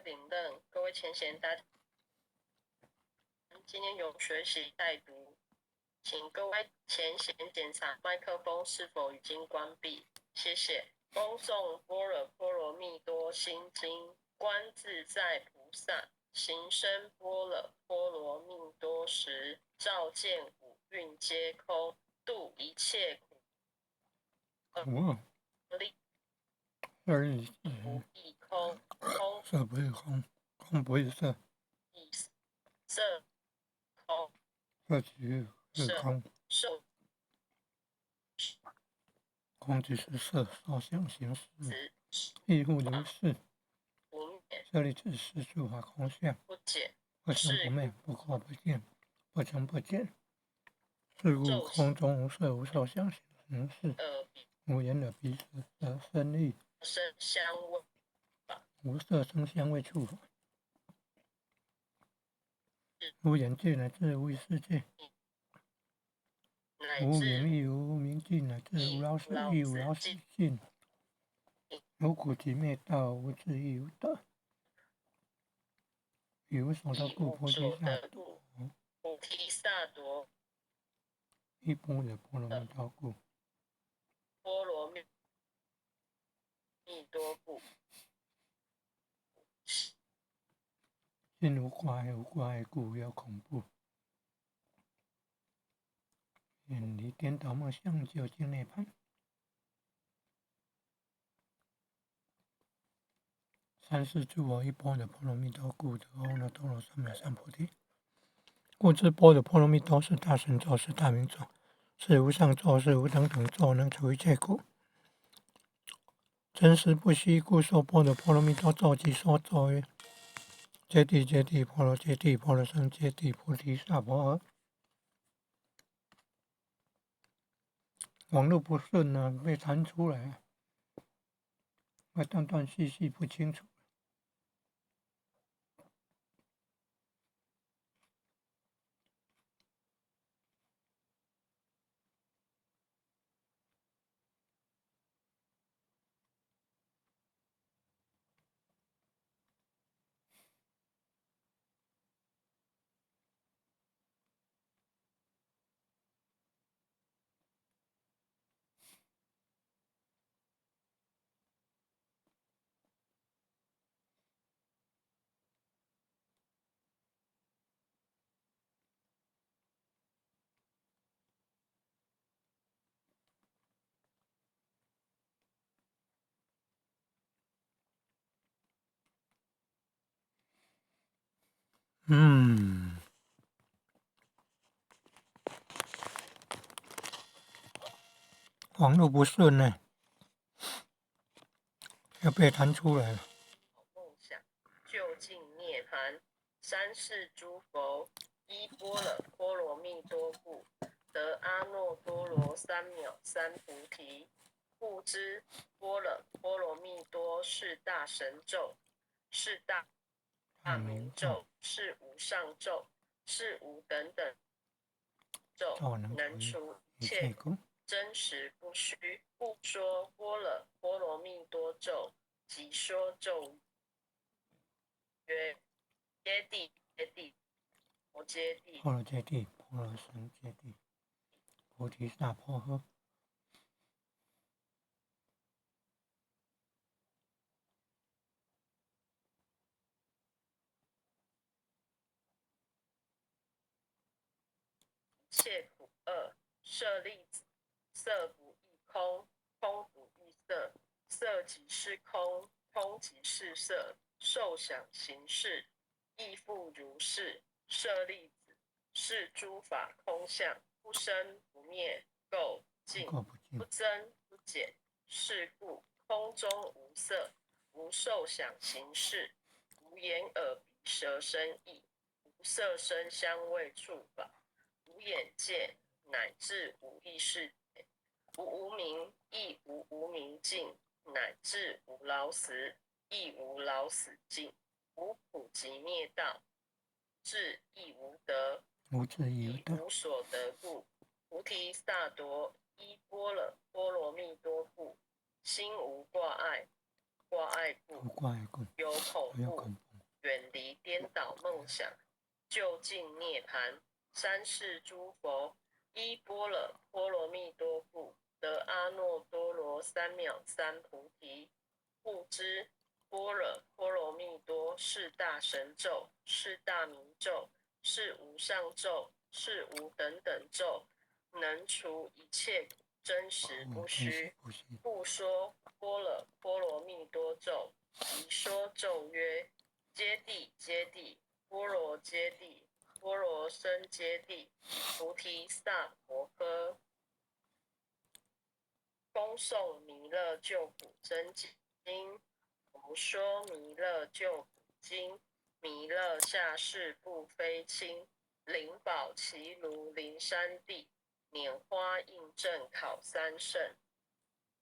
位领任、各位前贤，大家今天有学习带读，请各位前贤检查麦克风是否已经关闭，谢谢。恭诵般若波罗蜜多心经，观自在菩萨行深般若波罗蜜多时，照见五蕴皆空，度一切苦力不异空，空色不异空，空不异色，异色空，色即是空，受空即是色，受想行识，此亦复如是。不灭舍利子，是诸法空相，不减，不生不灭，不垢不净，不增不减。是故骤起空中无色无受想行识，耳鼻无眼耳鼻舌身意，声香味无色声香味触法，无眼界乃至无世界，乃无名至亦无明尽，乃至无老死亦无老死尽，无苦集灭道，无智亦无得。以无所得故，菩提萨埵菩提萨埵依般若波罗蜜多故，波罗蜜多故，心无挂碍，无挂碍故，无有恐怖。远离颠倒梦想，究竟涅槃。三世诸佛依般若波罗蜜多故，得阿耨多罗三藐三菩提。故知般若波罗蜜多是大神咒，是大明咒，是无上咒，是无等等咒，能除一切苦。真实不虚，故说般若波罗蜜多咒即说咒曰：揭谛揭谛，波罗揭谛，波罗僧揭谛，菩提萨婆诃。网络不顺啊，被弹出来啊，会断断续续不清楚。网络不顺呢，要被弹出来了。梦想究竟涅槃，三世诸佛依般若波罗蜜多故，得阿耨多罗三藐三菩提。故知般若波罗蜜多是大神咒，是大明咒，是无上咒，是无等等咒，能除一切苦，真实不虚。故说般若波罗蜜多咒，即说咒曰：揭谛揭谛，摩揭谛，波罗揭谛，波罗僧揭谛，菩提萨婆诃。切苦厄，舍利子，色不异空，空不异色，色即是空，空即是色，受想行识亦复如是。舍利子，是诸法空相，不生不灭，垢净不增不减。是故空中无色，无受想行识，无眼耳鼻舌身意，无色声香味触法，无眼界，乃至无意识界，无无明，亦无无明尽，乃至无老死，亦无老死尽，无苦集灭道，智亦无得，无智亦无得，无所得故。菩提萨埵依般若波罗蜜多故，心无挂碍，挂碍故无挂碍故，有恐怖，远离颠倒梦想，就近涅槃。三世诸佛依般若波罗蜜多故，得阿耨多罗三藐三菩提。故知般若波罗蜜多是大神咒，是大明咒，是无上咒，是无等等咒，能除一切苦，真实不虚。故说般若波罗蜜多咒。即说咒曰：揭谛揭谛，般若揭谛，般若僧揭谛，菩提萨婆诃。恭诵弥勒救苦真经。胡说弥勒救苦经。弥勒下世不非亲，灵宝齐庐灵山地，拈花印正考三圣，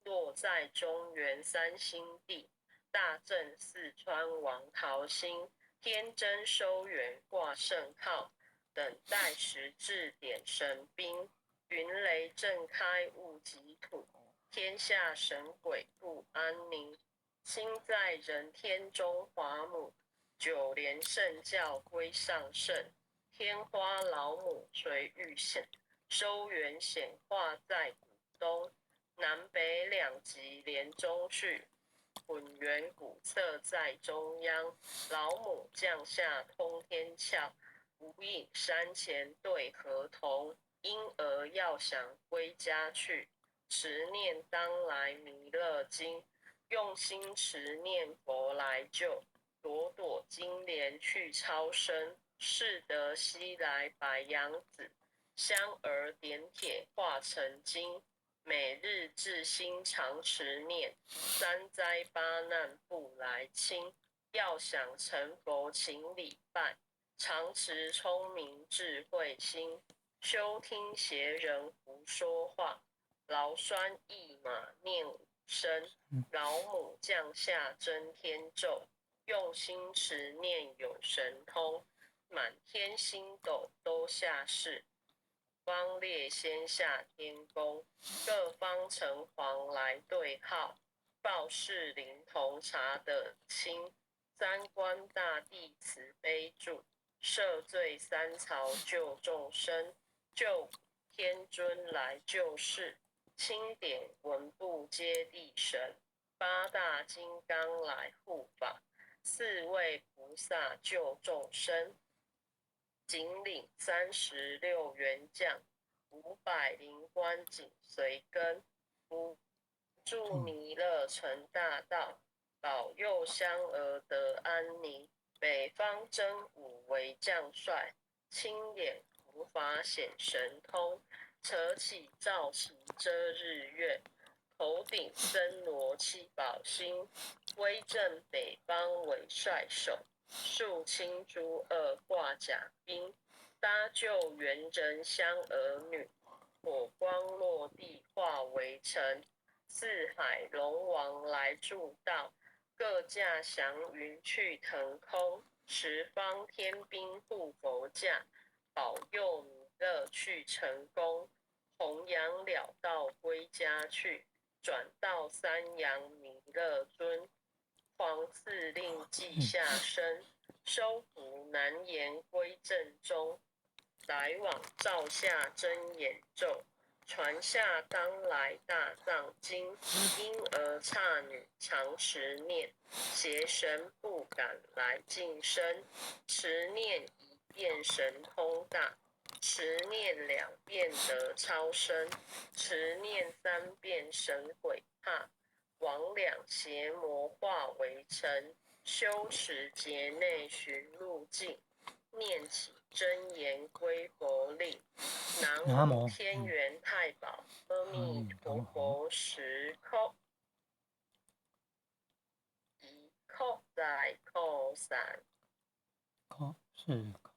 落在中原三星地，大正四川王桃心，天真收元挂圣号，等待时至点神兵，云雷震开雾及土，天下神鬼不安宁。心在人天中华母，九莲圣教归上圣，天花老母垂玉显，收元显化在古东，南北两极连中续，混元古册在中央，老母降下通天窍，无影山前对河童，婴儿要想归家去，持念当来弥勒经，用心持念佛来救，朵朵金莲去超生，是得西来白羊子，香儿点铁化成金，每日至心常持念，三灾八难不来侵。要想成佛请礼拜，常持聪明智慧心，休听邪人胡说话，劳酸一马念五声，老母降下真天咒，用心持念有神通，满天星斗都下世，方列仙下天宫，各方城隍来对号，报事灵童查得清，三官大帝慈悲助，赦罪三曹救众生，救天尊来救世，钦点文部接地神，八大金刚来护法，四位菩萨救众生，仅领36员将，500灵官紧随跟，辅助弥勒成大道，保佑香儿得安宁。北方真武为将帅，亲眼伏法显神通，扯起罩旗遮日月，头顶森罗七宝星，威震北方为帅首，肃清诸恶挂甲兵，搭救元人香儿女，火光落地化为尘，四海龙王来助道，各驾祥云去腾空，十方天兵护佛驾，保佑弥勒去成功，弘扬了道归家去，转到三阳弥勒尊，皇赐令记下身，收服难言归正中，来往照下真眼咒，传下当来大藏经，婴儿刹女常持念，邪神不敢来近身，持念一遍神通大，持念2遍得超生，持念3遍神鬼怕，魍魉邪魔化为尘，修持劫内寻路径，念起真言归佛令。南无天元太保阿弥陀佛时空，一空在空散，口是口，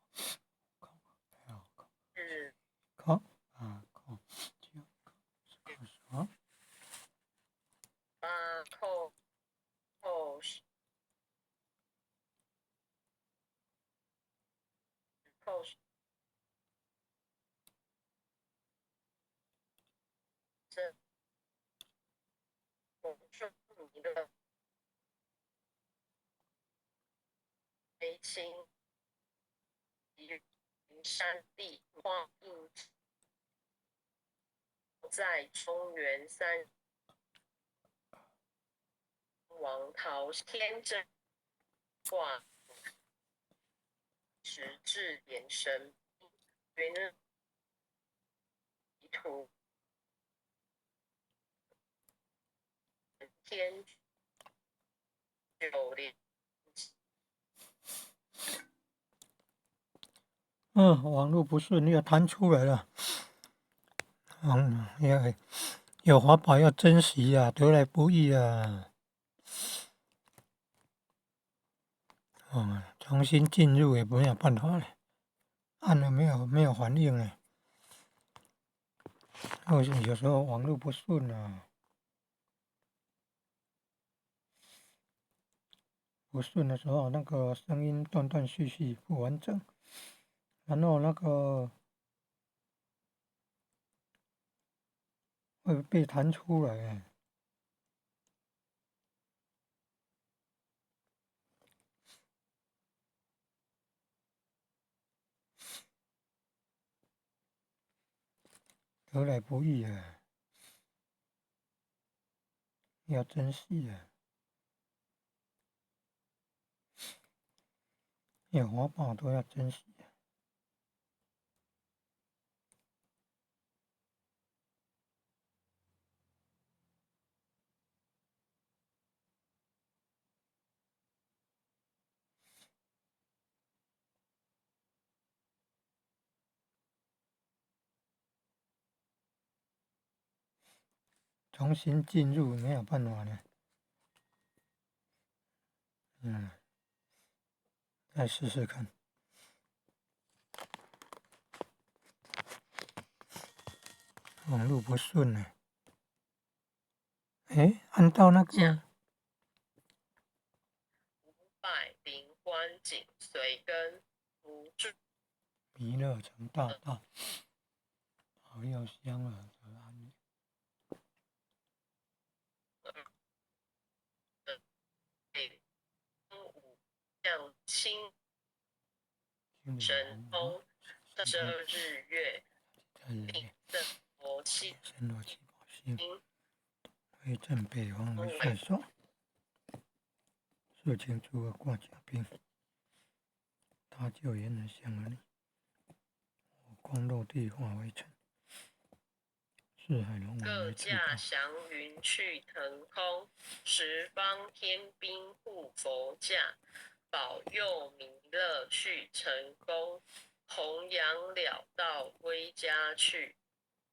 口还有口日口啊口就口说八空空空真我说你的非新山地画印在中原三王陶天真画直至延伸云图天九连网络不顺，要弹出来了。有华宝要珍惜啊，得来不易啊。重新进入也没有办法了，按了没有反应了。有时候网络不顺啊，不顺的时候，那个声音断断续续不完整，然后那个会被弹出来。得来不易啊，要珍惜啊。有华宝都要珍惜啊。重新进入没有办法呢。再试试看。网络不顺呢。按到那个500灵官紧随跟不住弥勒成大道，好药香啊！武将亲神通遮日月，令正佛气神罗七宝星，威震北方为帅手，射青诸葛挂甲兵，他救猿人降而立，火光落地化为尘，四海龙王各为至道，驾祥云去腾空，十方天兵护佛驾，保佑弥勒去成功，弘扬了道归家去，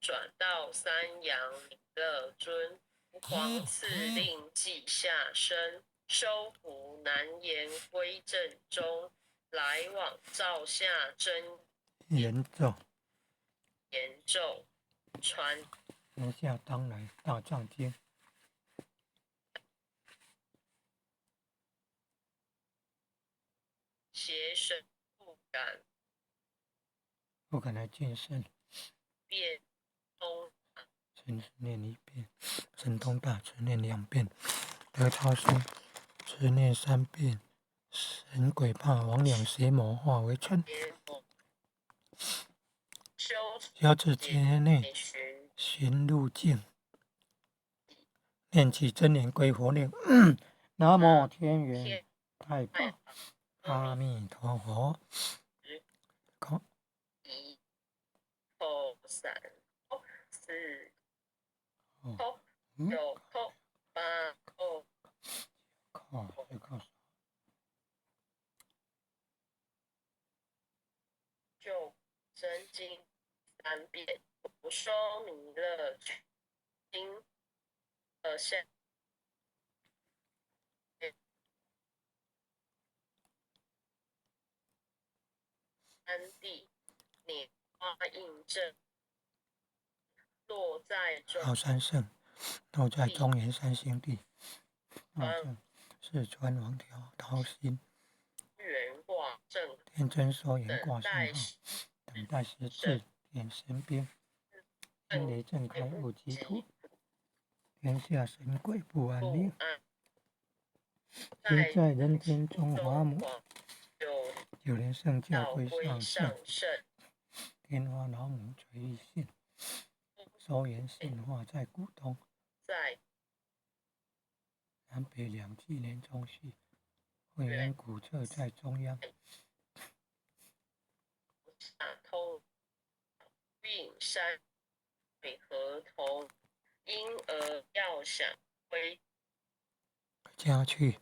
转到三阳弥勒尊，皇赐令记下身，收服难言归正中，来往照下真严咒，言咒，传天下当来大藏经，邪神不敢不可来见身，变通真是念一遍，神通大慈念2遍，得超生只念3遍，神鬼怕魍魉邪魔化为尘，邪魔，修小指节内内寻寻路径，念起真言归佛念，南无天元天太保阿弥陀佛。一头三四头九头八头就真经3遍，不说弥勒经下三地拈花印证，落在老三圣落在中原三星地，四川王条桃心，圆卦正天真说言卦信号，等待时至点神兵，天雷震开五极土，天下神鬼不安宁。现在人间中华母，就连圣教教规规上上圣，天花老母垂玉信，收延信化在股东，在南北两纪年中序，会员古册在中央，下通运山水河头，因而要想归家去。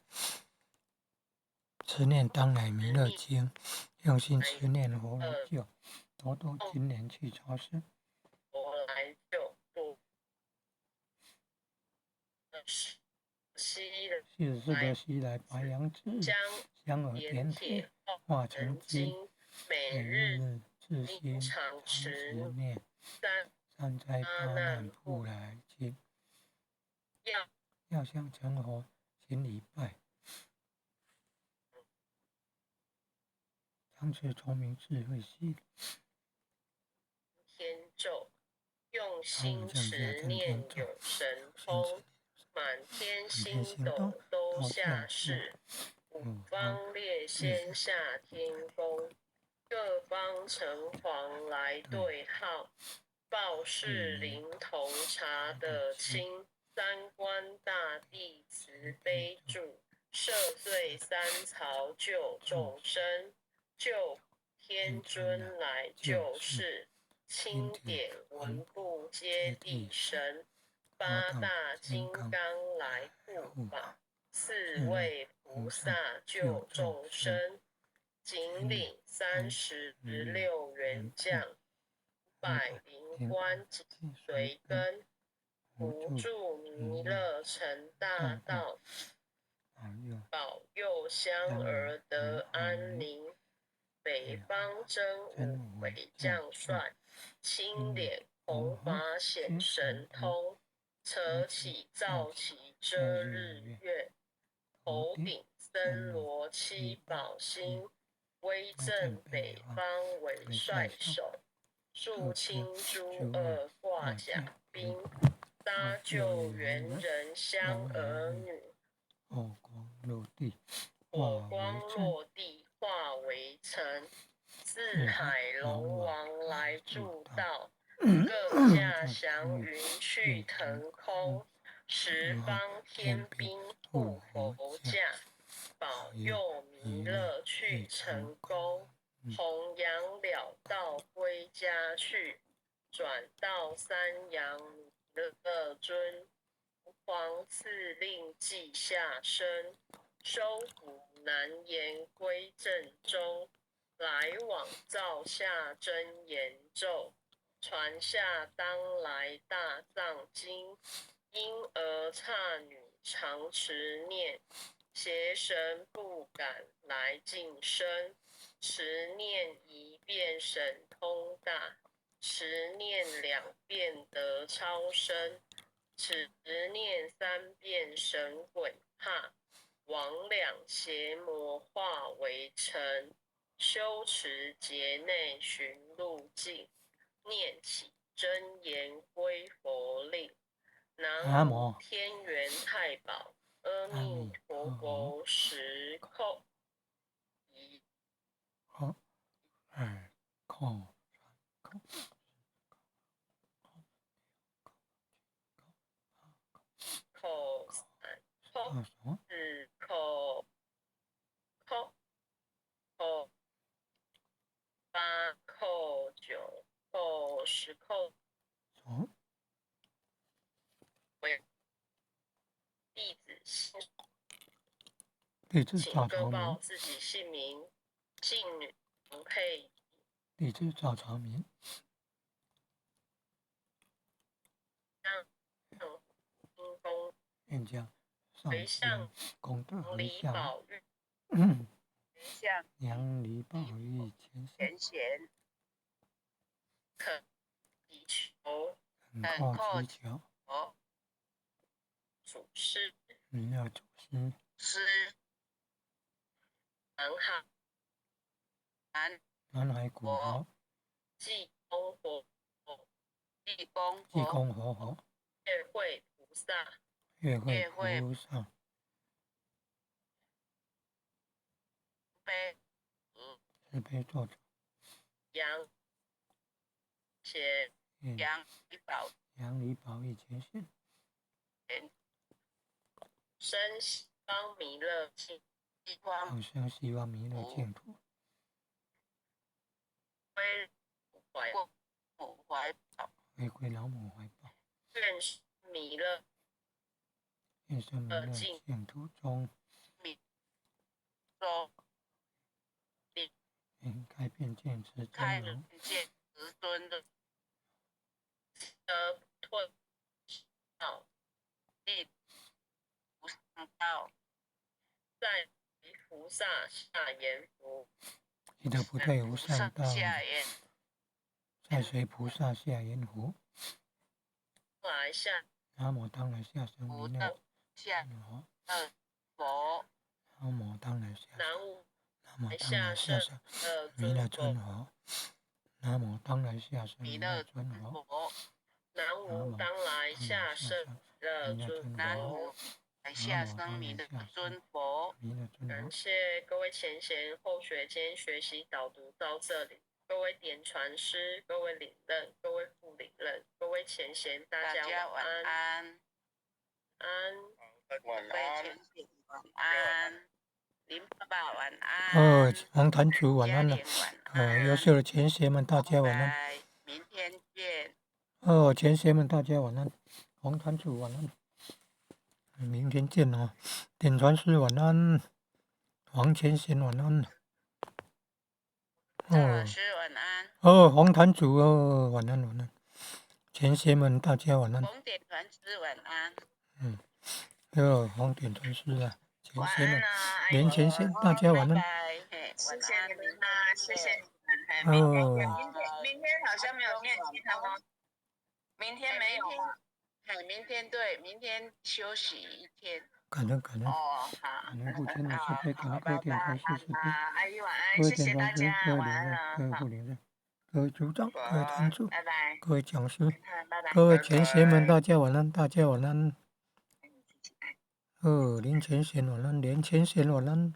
持念当来弥勒经，用心持念佛来救，多多今年去超市。佛来救度。西44个西来白羊子，将香而点铁，化成金，每每日日自心常常持持念，三灾八难不来侵。要向成佛行礼拜，常持聪明智慧心，天咒，用心常以正持正天咒，念有神通，满天星斗都下世，五方列仙下天宫，各方城隍来对号，报事灵童查得清，三官大帝慈悲助，赦罪三曹救众生，救天尊来救世，钦点文部接地神，八大金刚来护法，四位菩萨救众生，仅领36员将，500灵官紧随跟，辅助弥勒成大道，保佑香儿得安宁。北方真武伪将帅，青脸红发显神通，扯起皂旗遮日月，头顶森罗七宝星，威震北方为帅首，肃清诸恶挂甲兵，搭救猿人香儿女，火光落地，火光落地化为尘，四海龙王来助道，各驾祥云去腾空，十方天兵护佛驾，保佑弥勒去成功，弘扬了道归家去，转到三阳弥勒尊，皇赐令记下生，收服难言归正中，来往造下真言咒，传下当来大藏经，婴儿刹女常持念，邪神不敢来近身，持念1遍神通大，持念2遍得超生，持念3遍神鬼怕，魍魉邪魔化为尘，修持劫内寻路径，念起真言归佛令。南无天元太保阿弥陀佛时空。好，2扣扣扣3扣什么4扣扣扣8扣9扣10扣什么为弟子姓，弟子请各赵长明，报自己姓名、姓女、配。弟子赵长明，因公愿将上回向天功德回李向宝玉，向杨梨宝玉前世，前贤恳祈求恳叩祈求祖师弥勒祖师师南海南海古佛济公活地公济公活佛月会菩萨月会菩萨悲慈悲作主，杨协愿杨李宝杨李宝义前贤，生西方弥勒净西方好生希望弥勒净土，归怀过母怀抱，回归老母怀抱，愿生弥勒愿生弥勒净土中，说愿开遍见持开真容，见十尊的得退道，地不上道，在菩萨下言福，记得不退无上上道，下言在随菩萨下言福。来下南无当来下生弥勒下真佛，佛，南无当来下南无南无当来下生弥勒尊佛，南无当来下生弥弥勒勒尊佛，佛，南无当来下生的尊南佛无。来下生弥勒尊佛，弥勒尊感佛，谢各位前贤后学今天学习导读到这里，各位点传师、各位领任、各位副领任、各位前贤，大大家家晚晚安。安，安。各位前辈晚安，林爸爸晚安，王坛主晚安了，嘉玲晚安，优秀的前贤们大家晚安，拜，明天见。前贤们大家晚安，王坛主晚安，明天见哦，点传师晚安，王前贤晚安，赵老师晚安，黄坛主晚安晚安，前贤们大家晚安，红点传师晚安，黄点传师啊，前晚贤们，安啊，连前贤大家晚安，拜，谢晚安，谢你们啊，谢谢你们。明天好像没有念经，好吗？明天没有啊。明天对，明天休息一天。感恩感恩，哦，好。感恩父亲的慈悲，感恩各位点传师慈悲，阿姨晚安，各位谢谢大点传师，家，各位晚领安了。任，各位副领任，各位组长，各位坛主，拜拜。各位讲师，拜拜。各位前贤们，大家晚安，大家晚安。林前贤晚安，连前贤晚安。